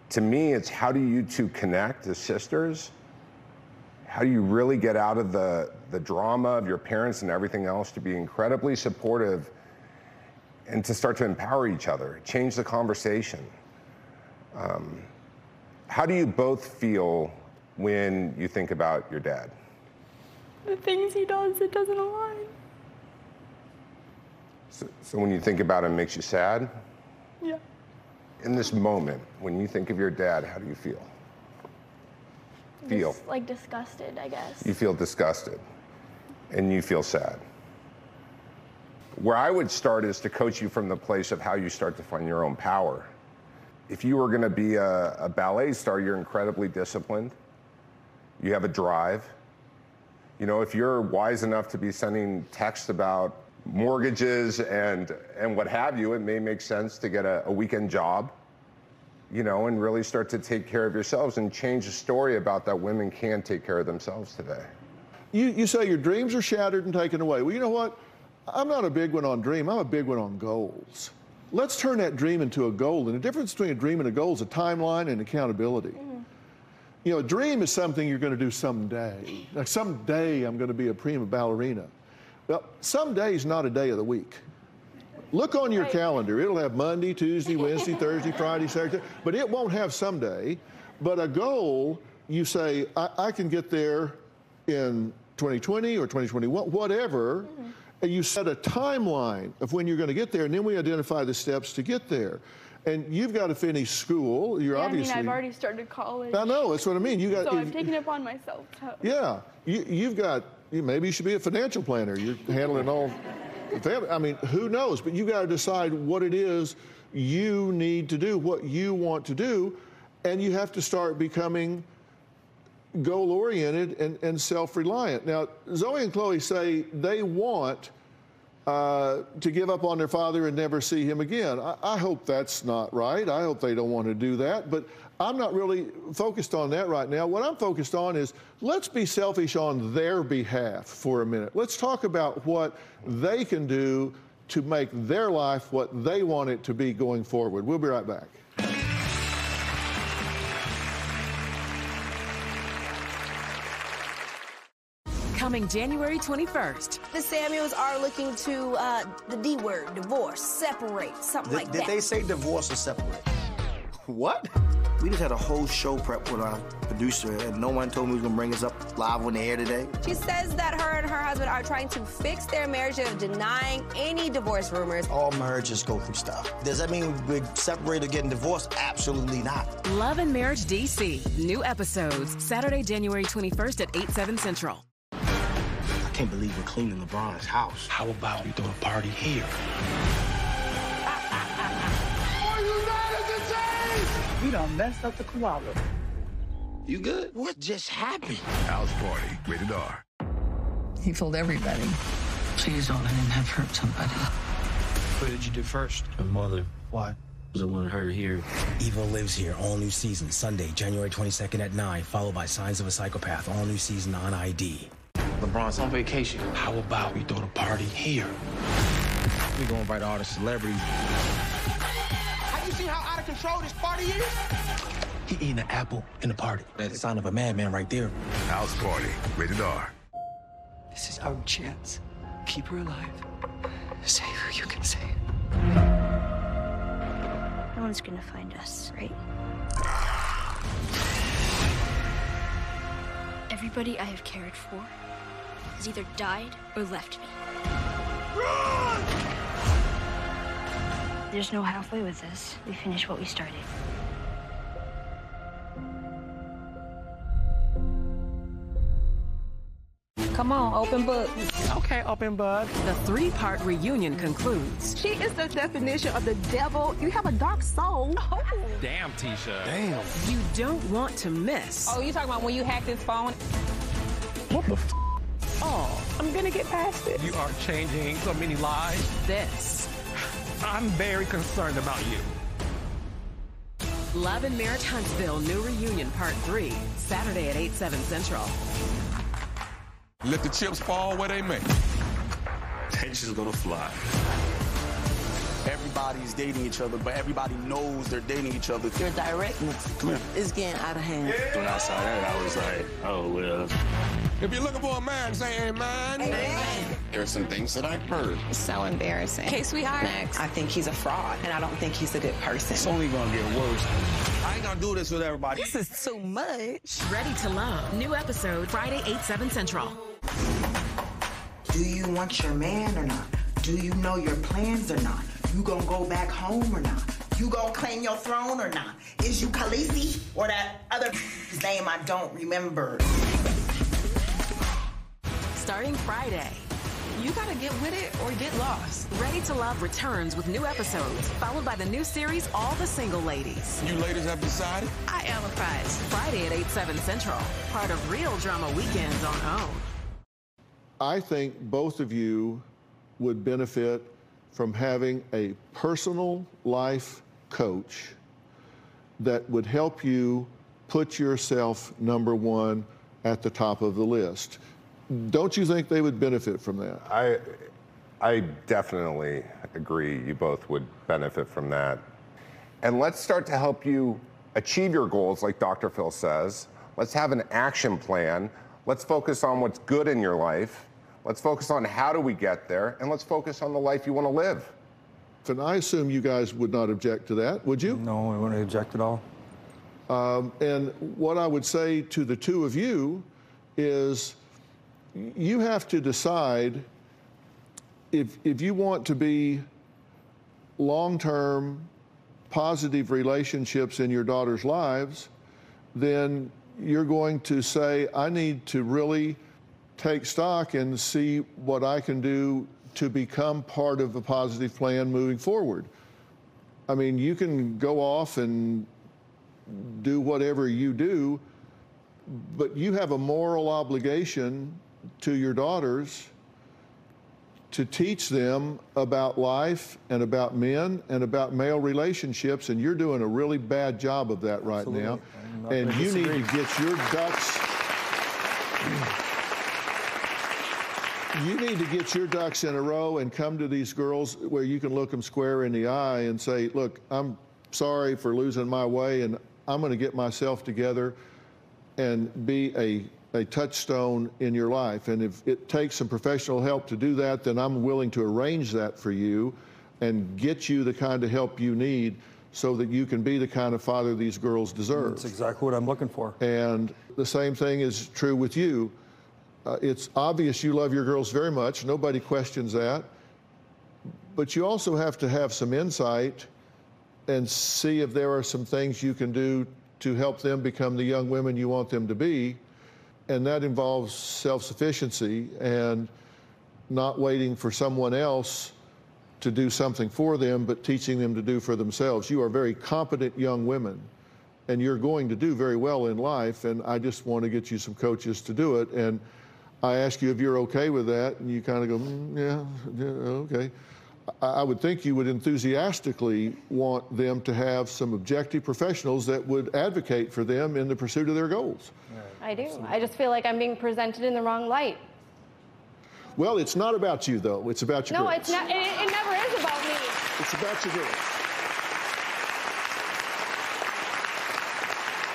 to me, it's how do you two connect as sisters? How do you really get out of the drama of your parents and everything else to be incredibly supportive and to start to empower each other, change the conversation? How do you both feel when you think about your dad? The things he does, it doesn't align. So when you think about him, it makes you sad? Yeah. In this moment, when you think of your dad, how do you feel? Just, like, disgusted, I guess. You feel disgusted, and you feel sad. Where I would start is to coach you from the place of how you start to find your own power. If you were gonna be a ballet star, you're incredibly disciplined. You have a drive. You know, if you're wise enough to be sending texts about mortgages and what have you, it may make sense to get a weekend job, you know, and really start to take care of yourselves and change the story about that women can take care of themselves today. You say your dreams are shattered and taken away. Well, you know what? I'm not a big one on dream. I'm a big one on goals. Let's turn that dream into a goal. And the difference between a dream and a goal is a timeline and accountability. Mm-hmm. You know, a dream is something you're going to do someday. Like, someday I'm going to be a prima ballerina. Well, someday is not a day of the week. Look on your calendar. It'll have Monday, Tuesday, Wednesday, Thursday, Friday, Saturday, but it won't have someday. But a goal, you say, I can get there in 2020 or 2021, whatever, and you set a timeline of when you're going to get there, and then we identify the steps to get there. And you've got to finish school. You're obviously. I mean, I've already started college. I know, that's what I mean. You got. So I've taken it upon myself. So. Yeah, you've got. Maybe you should be a financial planner. You're handling all. I mean, who knows? But you got to decide what it is you need to do, what you want to do, and you have to start becoming goal-oriented and self-reliant. Now, Zoe and Chloe say they want to give up on their father and never see him again. I hope that's not right. I hope they don't want to do that, but I'm not really focused on that right now. What I'm focused on is, let's be selfish on their behalf for a minute. Let's talk about what they can do to make their life what they want it to be going forward. We'll be right back. Coming January 21st. The Samuels are looking to the D word, divorce, separate, something like that. Did they say divorce or separate? What? We just had a whole show prep with our producer, and no one told me we was gonna bring us up live on the air today. She says that her and her husband are trying to fix their marriage of denying any divorce rumors. All marriages go through stuff. Does that mean we're separated or getting divorced? Absolutely not. Love and Marriage DC. New episodes, Saturday, January 21st at 8/7 Central. I can't believe we're cleaning LeBron's house. How about we throw a party here? You done messed up the koala. You good? What just happened? House party, rated R. He told everybody. Please don't let him have hurt somebody. What did you do first? My mother. Why? Because I wanted her here. Evil Lives Here, all new season, Sunday, January 22nd at 9, followed by Signs of a Psychopath, all new season on ID. LeBron's on vacation. How about we throw the party here? We gonna invite all the celebrities. Have you seen how out of control this party is? He eating an apple in the party. That's the sign of a madman right there. House party, rated R. This is our chance. Keep her alive. Save who you can save. No one's gonna find us, right? Everybody I have cared for has either died or left me. Run! There's no halfway with this. We finish what we started. Come on, open book. Okay, open book. The 3-part reunion concludes. She is the definition of the devil. You have a dark soul. Oh. Damn, Tisha. Damn. You don't want to miss. Oh, you talking about when you hacked his phone? What the f? Oh, I'm gonna get past it. You are changing so many lives. This. I'm very concerned about you. Love and Marriage Huntsville New Reunion Part 3, Saturday at 8/7 Central. Let the chips fall where they may. Tension's gonna fly. Everybody's dating each other, but everybody knows they're dating each other. Your directness is getting out of hand. When I saw that, I was like, oh, well. If you're looking for a man, say amen. Amen. There are some things that I've heard. It's so embarrassing. Okay, sweetheart. Max, I think he's a fraud, and I don't think he's a good person. It's only gonna get worse. I ain't gonna do this with everybody. This is too much. Ready to Love. New episode Friday, 8/7 Central. Do you want your man or not? Do you know your plans or not? You gonna go back home or not? You gonna claim your throne or not? Is you Khaleesi or that other name I don't remember? Starting Friday. You gotta get with it or get lost. Ready to Love returns with new episodes, followed by the new series All the Single Ladies. You ladies have decided? I am apprised. Friday at 8/7 Central. Part of Real Drama Weekends on OWN. I think both of you would benefit from having a personal life coach that would help you put yourself number one at the top of the list. Don't you think they would benefit from that? I definitely agree you both would benefit from that. And let's start to help you achieve your goals, like Dr.Phill says. Let's have an action plan. Let's focus on what's good in your life. Let's focus on how do we get there, and let's focus on the life you want to live. And I assume you guys would not object to that, would you? No, we wouldn't object at all. And what I would say to the two of you is you have to decide if you want to be long-term positive relationships in your daughter's lives, then you're going to say, I need to really take stock and see what I can do to become part of a positive plan moving forward. I mean, you can go off and do whatever you do, but you have a moral obligation to your daughters to teach them about life and about men and about male relationships, and you're doing a really bad job of that right now. And you need to get your ducks. You need to get your ducks in a row and come to these girls where you can look them square in the eye and say, look, I'm sorry for losing my way, and I'm going to get myself together and be a touchstone in your life. And if it takes some professional help to do that, then I'm willing to arrange that for you and get you the kind of help you need so that you can be the kind of father these girls deserve. That's exactly what I'm looking for. And the same thing is true with you. It's obvious you love your girls very much. Nobody questions that. But you also have to have some insight and see if there are some things you can do to help them become the young women you want them to be. And that involves self-sufficiency and not waiting for someone else to do something for them, but teaching them to do for themselves. You are very competent young women, and you're going to do very well in life, and I just want to get you some coaches to do it. And I ask you if you're okay with that, and you kind of go, yeah, okay. I would think you would enthusiastically want them to have some objective professionals that would advocate for them in the pursuit of their goals. I do. I just feel like I'm being presented in the wrong light. Well, it's not about you, though. It's about your girls. No, it's not. It never is about me. It's about your girls.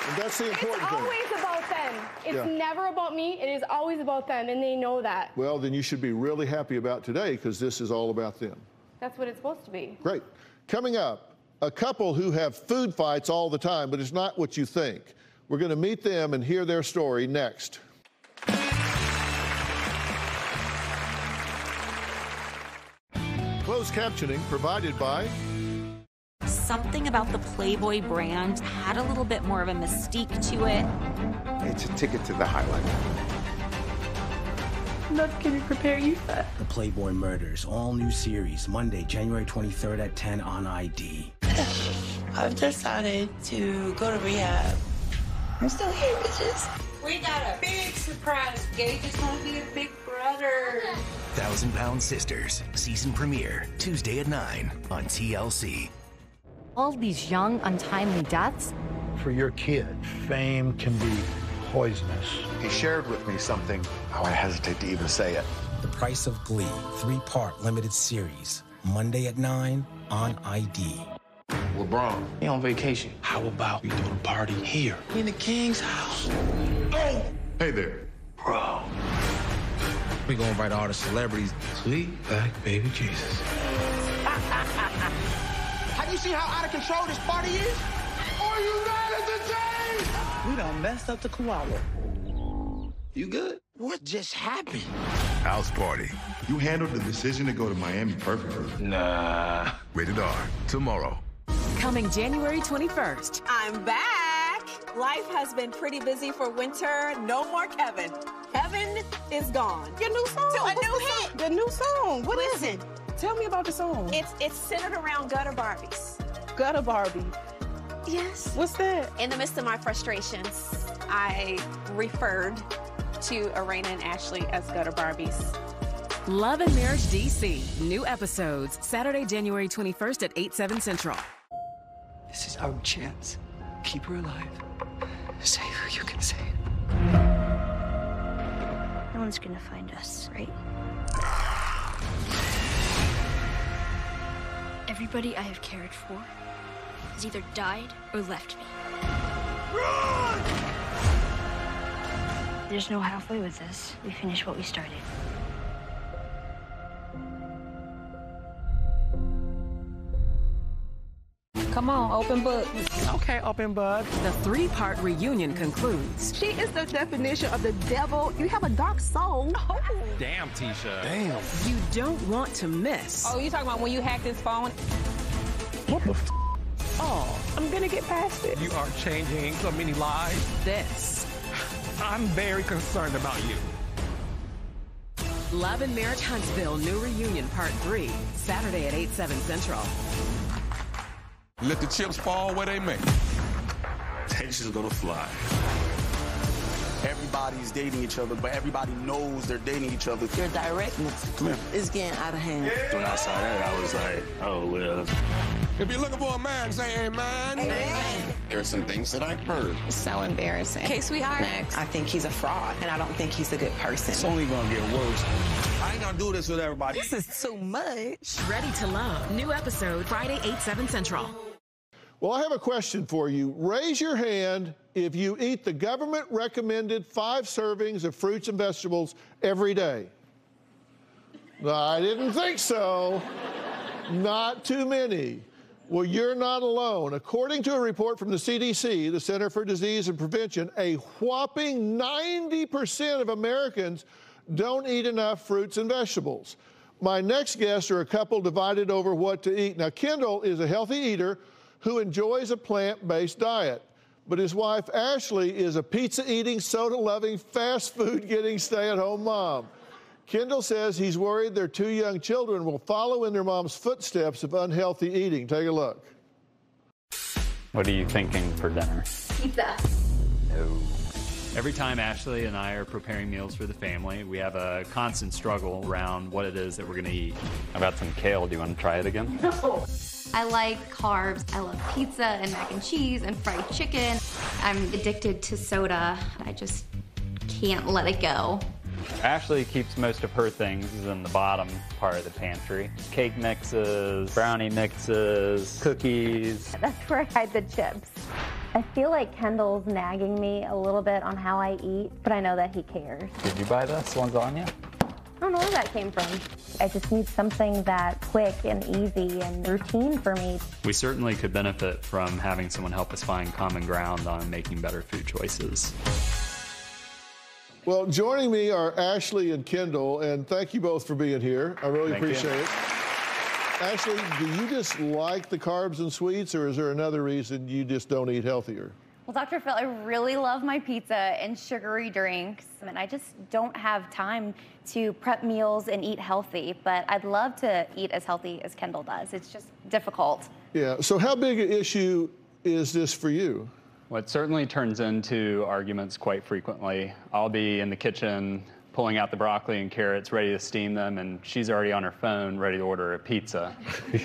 And that's the important It's thing. always about them. It's Yeah. never about me. It is always about them, and they know that. Well, then you should be really happy about today because this is all about them. That's what it's supposed to be. Great. Coming up, a couple who have food fights all the time, but it's not what you think. We're going to meet them and hear their story next. Closed captioning provided by... Something about the Playboy brand had a little bit more of a mystique to it. It's a ticket to the highlight. What can we prepare you for? The Playboy Murders, all new series, Monday, January 23rd at 10 on ID. I've decided to go to rehab. I'm still here, bitches. We got a big surprise. Gage is gonna be a big brother. 1,000-Pound Sisters, season premiere, Tuesday at 9 on TLC. All these young, untimely deaths. For your kid, fame can be poisonous. He shared with me something, I hesitate to even say it. The Price of Glee, 3-part limited series, Monday at 9 on ID. LeBron. He on vacation. How about we do a party here? In the King's house. Oh! Hey there. Bro. We gonna invite all the celebrities. Sweet back baby Jesus. Have you seen how out of control this party is? Are you mad at the team? We done messed up the koala. You good? What just happened? House party. You handled the decision to go to Miami perfectly. Nah. Rated R. Tomorrow. Coming January 21st. I'm back. Life has been pretty busy for winter. No more Kevin. Kevin is gone. Your new song. A new hit. The new song. What is Listen, it? Tell me about the song. It's centered around gutter Barbies. Gutter Barbie. Yes. What's that? In the midst of my frustrations, I referred to Arena and Ashley as gutter Barbies. Love and Marriage DC. New episodes, Saturday, January 21st at 8/7 Central. This is our chance. Keep her alive. Save her, you can save. No one's gonna find us, right? Everybody I have cared for has either died or left me. Run! There's no halfway with this. We finish what we started. Come on, open book. Okay, open book. The 3-part reunion concludes. She is the definition of the devil. You have a dark soul. Oh. Damn, Tisha. Damn. You don't want to miss. Oh, you talking about when you hacked his phone? What the f? Oh, I'm gonna get past it. You are changing so many lives. This. I'm very concerned about you. Love and Marriage Huntsville, new reunion, part 3, Saturday at 8/7 Central. Let the chips fall where they may. Tension's gonna fly. Everybody's dating each other, but everybody knows they're dating each other. Your directness is getting out of hand. When I saw that, I was like, oh, well. If you're looking for a man, say amen. Amen. There are some things that I've heard. It's so embarrassing. Okay, sweetheart. Next. I think he's a fraud, and I don't think he's a good person. It's only gonna get worse. I ain't gonna do this with everybody. This is too much. Ready to Love, new episode, Friday, 8/7 Central. Well, I have a question for you. Raise your hand if you eat the government-recommended 5 servings of fruits and vegetables every day. I didn't think so. Not too many. Well, you're not alone. According to a report from the CDC, the Center for Disease and Prevention, a whopping 90% of Americans don't eat enough fruits and vegetables. My next guests are a couple divided over what to eat. Now, Kendall is a healthy eater who enjoys a plant-based diet, but his wife, Ashley, is a pizza-eating, soda-loving, fast-food-getting stay-at-home mom. Kendall says he's worried their 2 young children will follow in their mom's footsteps of unhealthy eating. Take a look. What are you thinking for dinner? Pizza. No. Every time Ashley and I are preparing meals for the family, we have a constant struggle around what it is that we're going to eat. I got some kale. Do you want to try it again? No. I like carbs. I love pizza and mac and cheese and fried chicken. I'm addicted to soda. I just can't let it go. Ashley keeps most of her things in the bottom part of the pantry. Cake mixes, brownie mixes, cookies. That's where I hide the chips. I feel like Kendall's nagging me a little bit on how I eat, but I know that he cares. Did you buy this lasagna? I don't know where that came from. I just need something that's quick and easy and routine for me. We certainly could benefit from having someone help us find common ground on making better food choices. Well, joining me are Ashley and Kendall, and thank you both for being here. I really appreciate it. Ashley, do you just like the carbs and sweets, or is there another reason you just don't eat healthier? Well, Dr. Phill, I really love my pizza and sugary drinks, and I just don't have time to prep meals and eat healthy, but I'd love to eat as healthy as Kendall does. It's just difficult. Yeah, so how big an issue is this for you? Well, it certainly turns into arguments quite frequently. I'll be in the kitchen pulling out the broccoli and carrots, ready to steam them, and she's already on her phone, ready to order a pizza.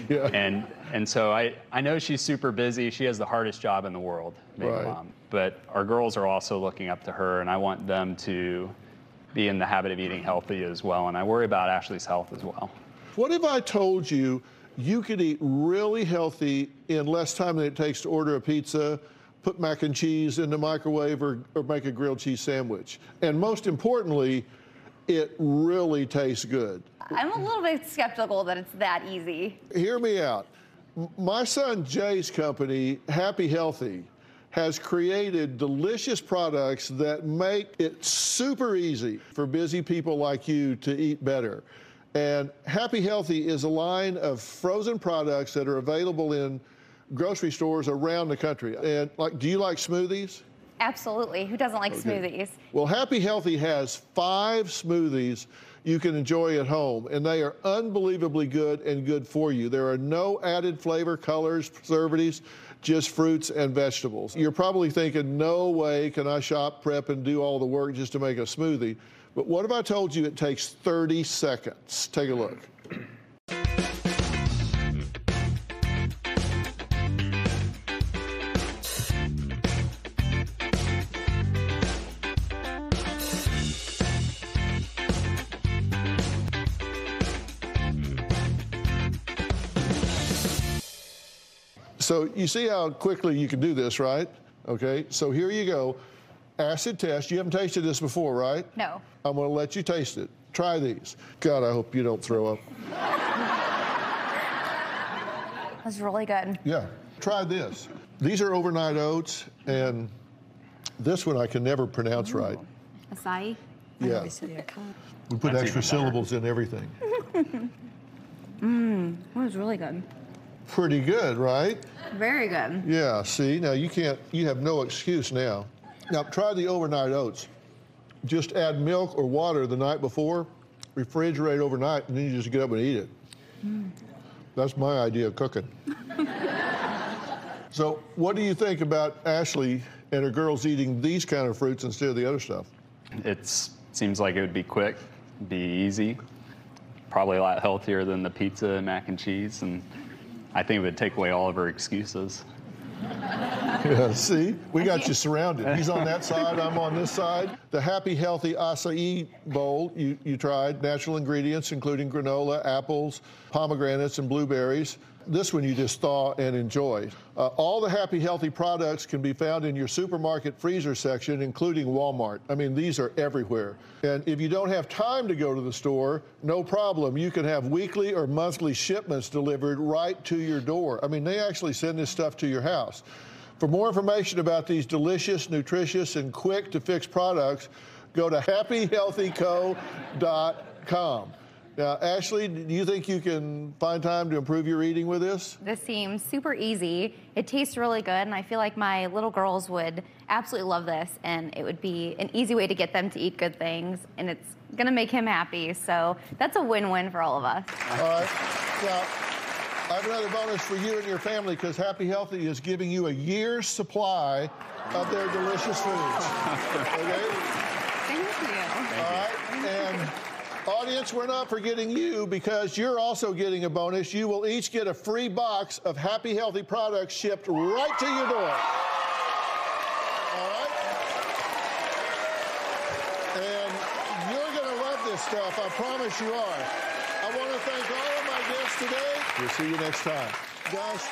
Yeah. And so I know she's super busy. She has the hardest job in the world, being a mom. But our girls are also looking up to her, and I want them to be in the habit of eating healthy as well, and I worry about Ashley's health as well. What if I told you you could eat really healthy in less time than it takes to order a pizza, put mac and cheese in the microwave, or make a grilled cheese sandwich? And most importantly, it really tastes good. I'm a little bit skeptical that it's that easy. Hear me out. My son Jay's company, Happy Healthy, has created delicious products that make it super easy for busy people like you to eat better. And Happy Healthy is a line of frozen products that are available in grocery stores around the country. And do you like smoothies? Absolutely. Who doesn't like smoothies? Well, Happy Healthy has 5 smoothies you can enjoy at home, and they are unbelievably good and good for you. There are no added flavor, colors, preservatives, just fruits and vegetables. You're probably thinking, no way can I shop, prep, and do all the work just to make a smoothie. But what if I told you it takes 30 seconds? Take a look. So you see how quickly you can do this, right? Okay, so here you go. Acid test. You haven't tasted this before, right? No. I'm going to let you taste it. Try these. God, I hope you don't throw up. That's really good. Yeah. Try this. These are overnight oats, and this one I can never pronounce right. Acai? Yeah. We put extra syllables in everything. That was really good. Pretty good, right? Very good. Yeah, see, now you have no excuse now. Now try the overnight oats. Just add milk or water the night before, refrigerate overnight, and then you just get up and eat it. That's my idea of cooking. So what do you think about Ashley and her girls eating these kind of fruits instead of the other stuff? It seems like it would be quick, be easy, probably a lot healthier than the pizza and mac and cheese, and I think it would take away all of her excuses. Yeah, see? We got you surrounded. He's on that side, I'm on this side. The Happy Healthy acai bowl you tried, natural ingredients including granola, apples, pomegranates, and blueberries. This one you just thaw and enjoy. All the Happy Healthy products can be found in your supermarket freezer section, including Walmart. I mean, these are everywhere. And if you don't have time to go to the store, no problem. You can have weekly or monthly shipments delivered right to your door. I mean, they actually send this stuff to your house. For more information about these delicious, nutritious, and quick-to-fix products, go to happyhealthyco.com. Now, Ashley, do you think you can find time to improve your eating with this? This seems super easy. It tastes really good, and I feel like my little girls would absolutely love this, and it would be an easy way to get them to eat good things, and it's going to make him happy. So that's a win-win for all of us. All right. Now, I have another bonus for you and your family because Happy Healthy is giving you a year's supply of their delicious foods. Okay? Thank you. All right. And audience, we're not forgetting you because you're also getting a bonus. You will each get a free box of Happy Healthy products shipped right to your door. All right? And you're going to love this stuff. I promise you are. I want to thank all of my guests today. We'll see you next time. Guys,